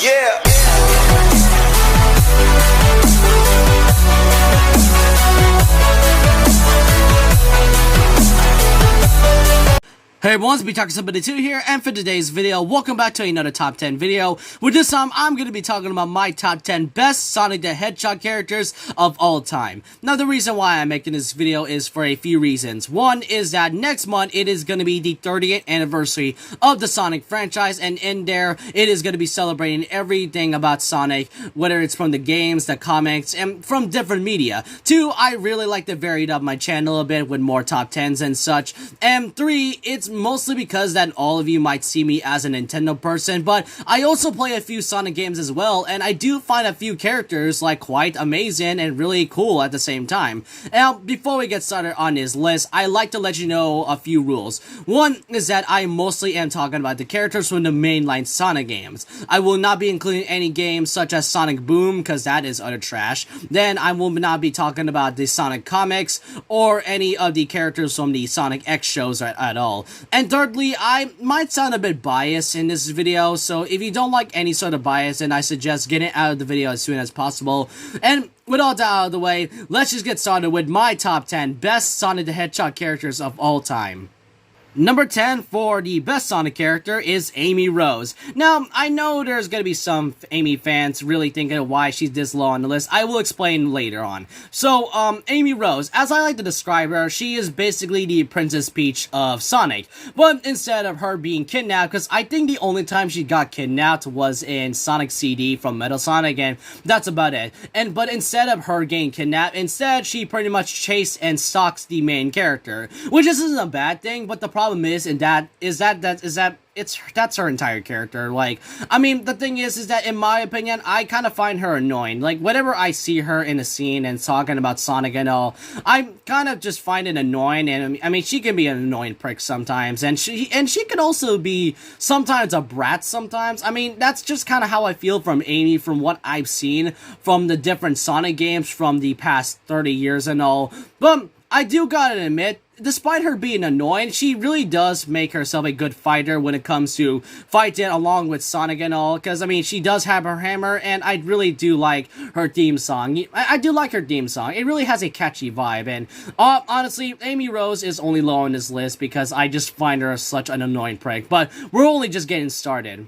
Yeah. Hey everyone, it's BeTalking72 here, and for today's video, welcome back to another top 10 video. With this time, I'm going to be talking about my top 10 best Sonic the Hedgehog characters of all time. Now, the reason why I'm making this video is for a few reasons. One is that next month, it is going to be the 30th anniversary of the Sonic franchise, and in there, it is going to be celebrating everything about Sonic, whether it's from the games, the comics, and from different media. Two, I really like to vary up my channel a bit with more top 10s and such. And three, it's mostly because that all of you might see me as a Nintendo person, but I also play a few Sonic games as well, and I do find a few characters like quite amazing and really cool at the same time. Now, before we get started on this list, I like to let you know a few rules. One is that I mostly am talking about the characters from the mainline Sonic games. I will not be including any games such as Sonic Boom, because that is utter trash. Then I will not be talking about the Sonic comics or any of the characters from the Sonic X shows at all. And thirdly, I might sound a bit biased in this video, so if you don't like any sort of bias, then I suggest getting out of the video as soon as possible. And with all that out of the way, let's just get started with my top 10 best Sonic the Hedgehog characters of all time. Number 10 for the best Sonic character is Amy Rose. Now, I know there's gonna be some Amy fans really thinking why she's this low on the list. I will explain later on. So, Amy Rose, as I like to describe her, she is basically the Princess Peach of Sonic. But instead of her being kidnapped, because I think the only time she got kidnapped was in Sonic CD from Metal Sonic, and that's about it. But instead of her getting kidnapped, instead she pretty much chased and stalks the main character, which isn't a bad thing, but the problem is that's her entire character. Like, I mean, the thing is that in my opinion, I kind of find her annoying. Like, whenever I see her in a scene and talking about Sonic and all, I kind of just find it annoying. And I mean, she can be an annoying prick sometimes, and she can also be sometimes a brat sometimes. I mean, that's just kind of how I feel from Amy, from what I've seen from the different Sonic games from the past 30 years and all. But I do gotta admit, despite her being annoying, she really does make herself a good fighter when it comes to fighting along with Sonic and all, because, I mean, she does have her hammer, and I really do like her theme song. I do like her theme song. It really has a catchy vibe, and honestly, Amy Rose is only low on this list because I just find her such an annoying prick, but we're only just getting started.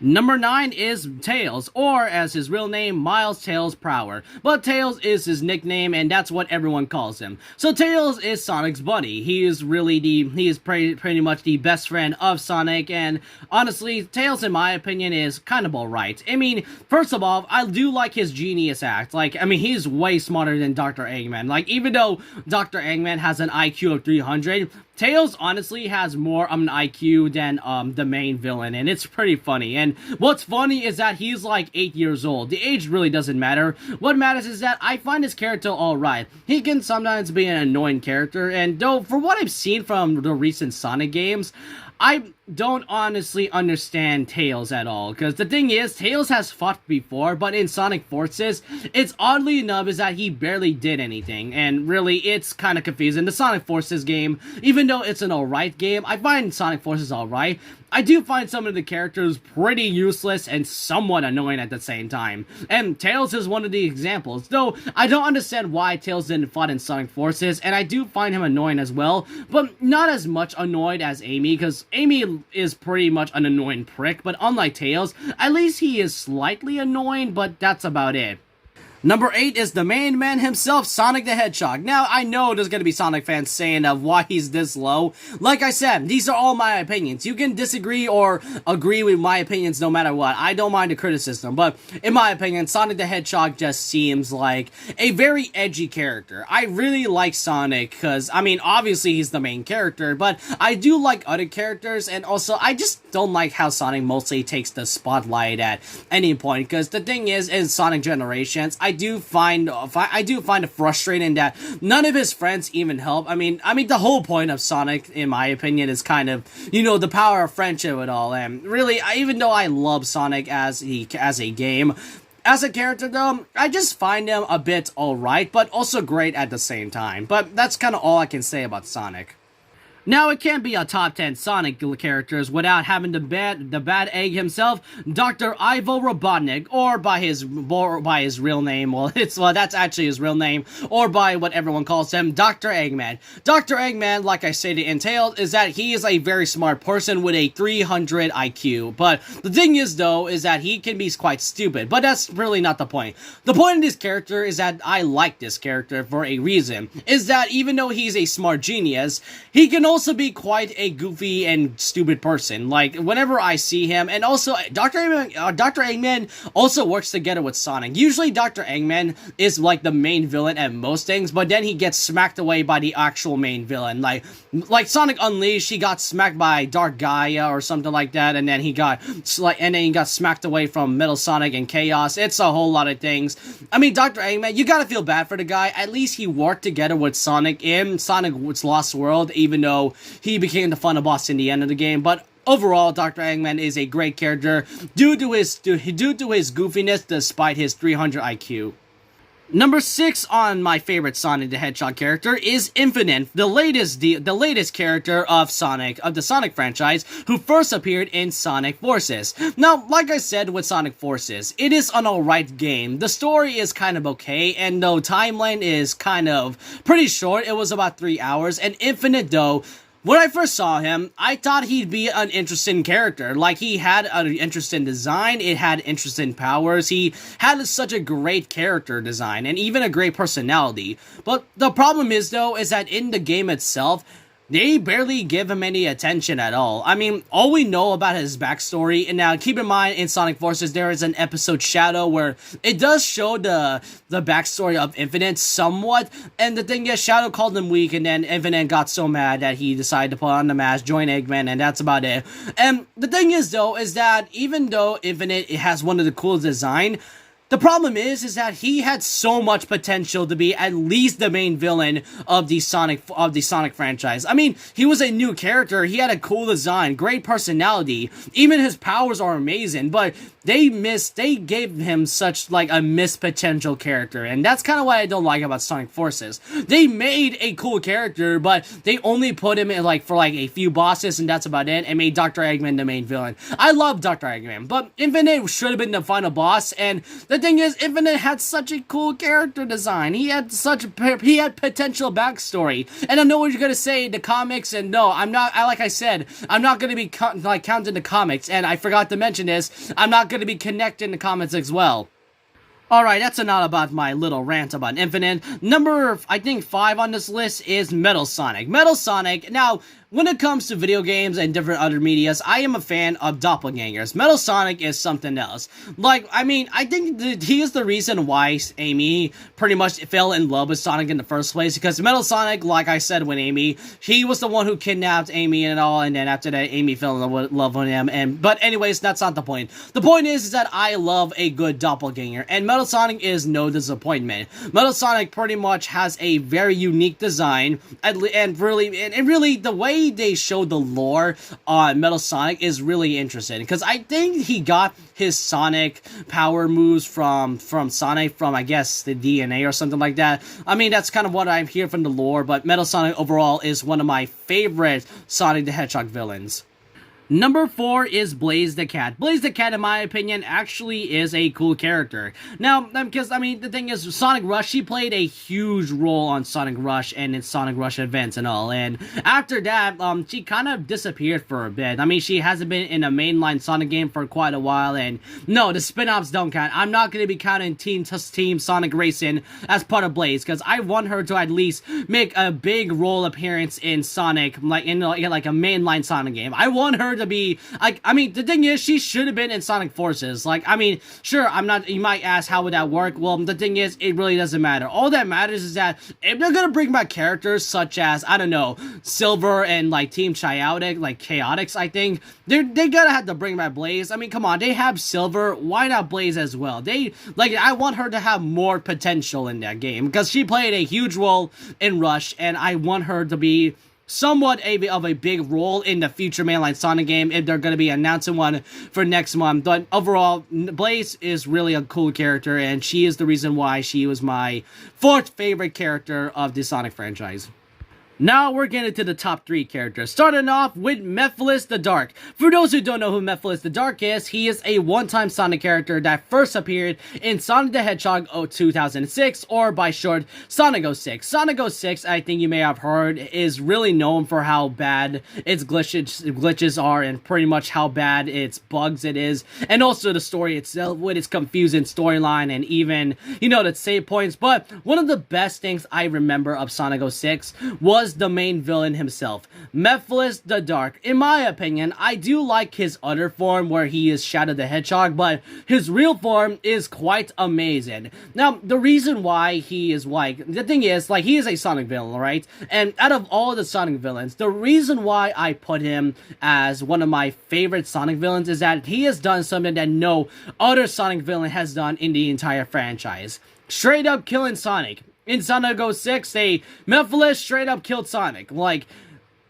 Number 9 is Tails, or as his real name, Miles Tails Prower. But Tails is his nickname, and that's what everyone calls him. So Tails is Sonic's buddy. He is pretty much the best friend of Sonic, and honestly, Tails, in my opinion, is kind of alright. I mean, first of all, I do like his genius act. Like, I mean, he's way smarter than Dr. Eggman. Like, even though Dr. Eggman has an IQ of 300, Tails honestly has more of an IQ than the main villain, and it's pretty funny. And what's funny is that he's like 8 years old. The age really doesn't matter. What matters is that I find his character alright. He can sometimes be an annoying character, and though for what I've seen from the recent Sonic games, I don't honestly understand Tails at all, because the thing is, Tails has fought before, but in Sonic Forces, it's oddly enough is that he barely did anything, and really, it's kind of confusing. The Sonic Forces game, even though it's an alright game, I find Sonic Forces alright. I do find some of the characters pretty useless and somewhat annoying at the same time, and Tails is one of the examples, though I don't understand why Tails didn't fight in Sonic Forces, and I do find him annoying as well, but not as much annoyed as Amy, because Amy is pretty much an annoying prick, but unlike Tails, at least he is slightly annoying, but that's about it. Number 8 is the main man himself, Sonic the Hedgehog. Now, I know there's gonna be Sonic fans saying of why he's this low. Like I said, these are all my opinions. You can disagree or agree with my opinions no matter what. I don't mind the criticism, but in my opinion, Sonic the Hedgehog just seems like a very edgy character. I really like Sonic because, I mean, obviously he's the main character, but I do like other characters, and also I just don't like how Sonic mostly takes the spotlight at any point, because the thing is, in Sonic Generations, I do find it frustrating that none of his friends even help. I mean, the whole point of Sonic, in my opinion, is kind of, you know, the power of friendship and all. And really, even though I love Sonic as a game, as a character though, I just find him a bit alright, but also great at the same time. But that's kind of all I can say about Sonic. Now, it can't be a top 10 Sonic characters without having the bad egg himself, Dr. Ivo Robotnik, or by his real name. Well, that's actually his real name, or by what everyone calls him, Dr. Eggman. Dr. Eggman, like I stated, entailed is that he is a very smart person with a 300 IQ. But the thing is, though, is that he can be quite stupid. But that's really not the point. The point of this character is that I like this character for a reason. Is that even though he's a smart genius, he can also be quite a goofy and stupid person. Like, whenever I see him, and also, Dr. Eggman also works together with Sonic. Usually, Dr. Eggman is, like, the main villain at most things, but then he gets smacked away by the actual main villain. Like Sonic Unleashed, he got smacked by Dark Gaia or something like that, and then he got smacked away from Metal Sonic and Chaos. It's a whole lot of things. I mean, Dr. Eggman, you gotta feel bad for the guy. At least he worked together with Sonic in Sonic's Lost World, even though he became the final boss in the end of the game. But overall, Dr. Eggman is a great character due to his goofiness despite his 300 IQ. Number 6 on my favorite Sonic the Hedgehog character is Infinite, the latest character of the Sonic franchise, who first appeared in Sonic Forces. Now, like I said with Sonic Forces, it is an alright game. The story is kind of okay, and the timeline is kind of pretty short. It was about 3 hours, and Infinite, though, when I first saw him, I thought he'd be an interesting character. Like, he had an interesting design, it had interesting powers, he had such a great character design, and even a great personality. But the problem is, though, is that in the game itself, they barely give him any attention at all. I mean, all we know about his backstory, and now keep in mind, in Sonic Forces, there is an episode Shadow where it does show the backstory of Infinite somewhat, and the thing is, Shadow called him weak, and then Infinite got so mad that he decided to put on the mask, join Eggman, and that's about it. And the thing is, though, is that even though Infinite has one of the coolest design, the problem is that he had so much potential to be at least the main villain of the Sonic franchise. I mean, he was a new character, he had a cool design, great personality, even his powers are amazing, but they gave him such, like, a missed potential character, and that's kind of what I don't like about Sonic Forces. They made a cool character, but they only put him in, like, for, like, a few bosses, and that's about it, and made Dr. Eggman the main villain. I love Dr. Eggman, but Infinite should have been the final boss, and the thing is, Infinite had such a cool character design. He had potential backstory, and I know what you're gonna say, the comics, and no, I'm not, like I said, I'm not gonna be, counting the comics, and I forgot to mention this, I'm not going to be connecting the comments as well. Alright, that's enough about my little rant about Infinite. Number, I think, 5 on this list is Metal Sonic. Metal Sonic, now, when it comes to video games and different other medias, I am a fan of doppelgangers. Metal Sonic is something else. Like, I mean, I think he is the reason why Amy pretty much fell in love with Sonic in the first place, because Metal Sonic, like I said with Amy, he was the one who kidnapped Amy and all, and then after that, Amy fell in love with him, but anyways, that's not the point. The point is that I love a good doppelganger, and Metal Sonic is no disappointment. Metal Sonic pretty much has a very unique design, and really, the way they show the lore on Metal Sonic is really interesting, because I think he got his Sonic power moves from Sonic, from, I guess, the DNA or something like that. I mean, that's kind of what I'm hearing from the lore, but Metal Sonic overall is one of my favorite Sonic the Hedgehog villains. Number 4 is Blaze the Cat. Blaze the Cat, in my opinion, actually is a cool character. Now, because, I mean, the thing is, Sonic Rush, she played a huge role on Sonic Rush and its Sonic Rush events and all, and after that, she kind of disappeared for a bit. I mean, she hasn't been in a mainline Sonic game for quite a while, and no, the spin-offs don't count. I'm not going to be counting Team Sonic Racing as part of Blaze, because I want her to at least make a big role appearance in Sonic, like, in like a mainline Sonic game. I want her to be, like, I mean, the thing is, she should have been in Sonic Forces. Like, I mean, sure, you might ask, how would that work? Well, the thing is, it really doesn't matter. All that matters is that if they're gonna bring back characters such as, I don't know, Silver and, like, Team Chaotix, I think, they gotta have to bring back Blaze. I mean, come on, they have Silver, why not Blaze as well? I want her to have more potential in that game, because she played a huge role in Rush, and I want her to be somewhat of a big role in the future mainline Sonic game, if they're going to be announcing one for next month. But overall, Blaze is really a cool character, and she is the reason why she was my 4th favorite character of the Sonic franchise. Now we're getting to the top 3 characters, starting off with Mephiles the Dark. For those who don't know who Mephiles the Dark is, he is a one-time Sonic character that first appeared in Sonic the Hedgehog 2006, or by short, Sonic 06. Sonic 06, I think you may have heard, is really known for how bad its glitches are, and pretty much how bad its bugs it is, and also the story itself with its confusing storyline, and even, you know, the save points. But one of the best things I remember of Sonic 06 was the main villain himself, Mephiles the Dark. In my opinion, I do like his other form where he is Shadow the Hedgehog, but his real form is quite amazing. Now, the reason why he is the thing is, he is a Sonic villain, right? And out of all the Sonic villains, the reason why I put him as one of my favorite Sonic villains is that he has done something that no other Sonic villain has done in the entire franchise. Straight up killing Sonic. In Sonic 06, Mephiles straight up killed Sonic.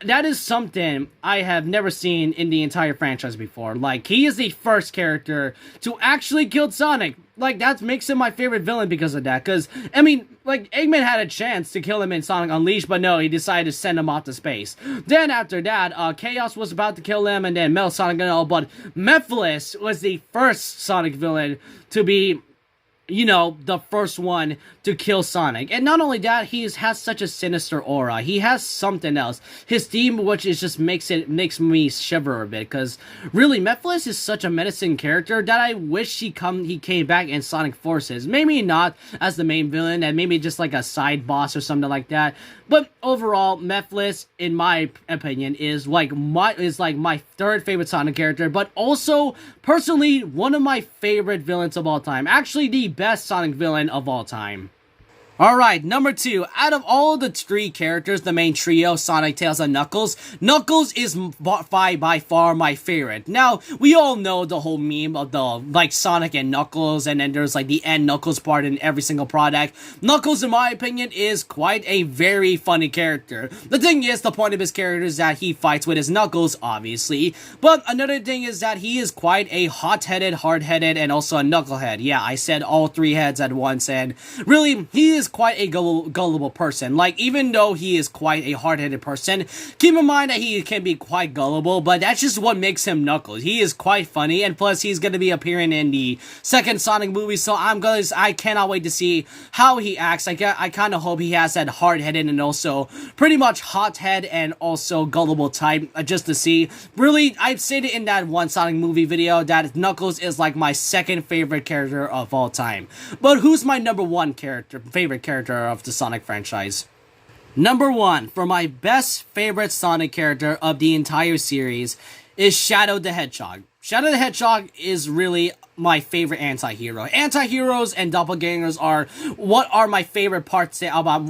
That is something I have never seen in the entire franchise before. He is the first character to actually kill Sonic. That makes him my favorite villain because of that. Because, I mean, Eggman had a chance to kill him in Sonic Unleashed, but no, he decided to send him off to space. Then after that, Chaos was about to kill him, and then Metal Sonic and all, but Mephiles was the first Sonic villain to be, you know, the first one to kill Sonic. And not only that, he has such a sinister aura. He has something else. His theme, which is just makes me shiver a bit, because really, Mephiles is such a menacing character that I wish he came back in Sonic Forces. Maybe not as the main villain, and maybe just like a side boss or something like that. But overall, Mephiles, in my opinion, is my third favorite Sonic character, but also personally one of my favorite villains of all time. Actually, the best Sonic villain of all time. Alright, number 2. Out of all the 3 characters, the main trio, Sonic, Tails, and Knuckles, Knuckles is by far my favorite. Now, we all know the whole meme of the, Sonic and Knuckles, and then there's, the end Knuckles part in every single product. Knuckles, in my opinion, is quite a very funny character. The thing is, the point of his character is that he fights with his Knuckles, obviously. But another thing is that he is quite a hot-headed, hard-headed, and also a knucklehead. Yeah, I said all 3 heads at once, and really, he is quite a gullible person. Even though he is quite a hard-headed person, keep in mind that he can be quite gullible, but that's just what makes him Knuckles. He is quite funny, and plus he's going to be appearing in the second Sonic movie, so I cannot wait to see how he acts. I kind of hope he has that hard-headed and also pretty much hot-head and also gullible type, just to see. Really, I've said it in that one Sonic movie video that Knuckles is my second favorite character of all time. But who's my number 1 favorite character of the Sonic franchise? Number 1, for my best favorite Sonic character of the entire series, is Shadow the Hedgehog. Shadow the Hedgehog is really my favorite anti-hero. Anti-heroes and doppelgangers are my favorite parts about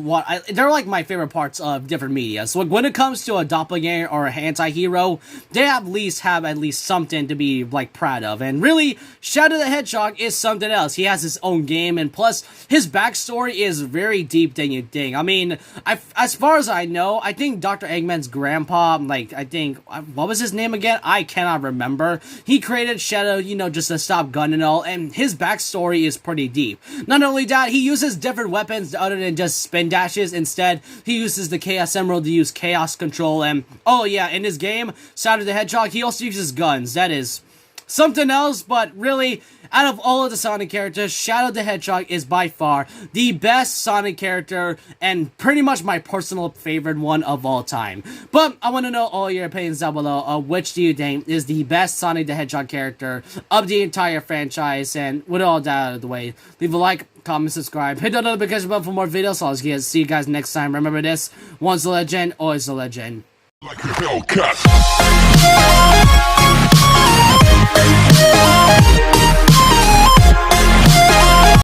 they're my favorite parts of different media. So when it comes to a doppelganger or an anti-hero, they have at least something to be proud of. And really, Shadow the Hedgehog is something else. He has his own game, and plus his backstory is very deep than you think. I mean, as far as I know, I think Dr. Eggman's grandpa, what was his name again? I cannot remember. He created Shadow, just to stop gun and all, and his backstory is pretty deep. Not only that, he uses different weapons other than just spin dashes. Instead, he uses the Chaos Emerald to use chaos control, and oh yeah, in his game, Sonic the Hedgehog, he also uses guns. That is something else, but really, out of all of the Sonic characters, Shadow the Hedgehog is by far the best Sonic character and pretty much my personal favorite one of all time. But I want to know all your opinions down below. Which do you think is the best Sonic the Hedgehog character of the entire franchise? And with all that out of the way, leave a like, comment, subscribe, hit the notification button for more videos. I'll see you guys next time. Remember this, once a legend, always a legend. Like a Hellcat.